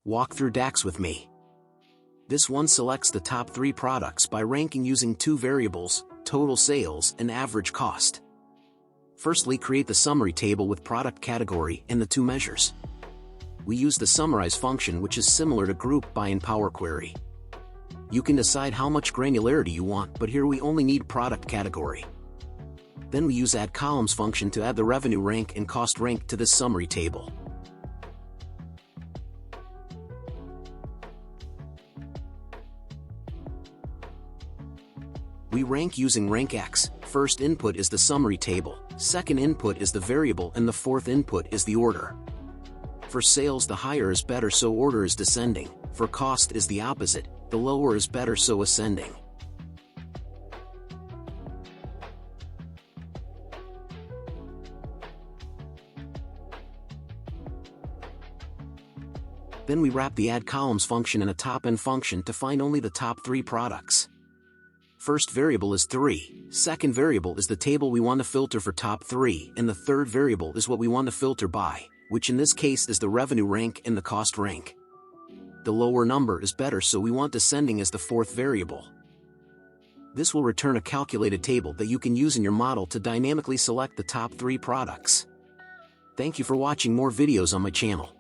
Walk through DAX with me. This one selects the top 3 products by ranking using 2 variables, total sales and average cost. Firstly, create the summary table with product category and the 2 measures. We use the summarize function, which is similar to group by in Power Query. You can decide how much granularity you want, but here we only need product category. Then we use add columns function to add the revenue rank and cost rank to this summary table. We rank using RANKX. First input is the summary table, second input is the variable, and the fourth input is the order. For sales, the higher is better, so order is descending. For cost is the opposite, the lower is better, so ascending. Then we wrap the add columns function in a top-n function to find only the top 3 products. First variable is 3, second variable is the table we want to filter for top 3, and the third variable is what we want to filter by, which in this case is the revenue rank and the cost rank. The lower number is better, so we want descending as the fourth variable. This will return a calculated table that you can use in your model to dynamically select the top 3 products. Thank you for watching more videos on my channel.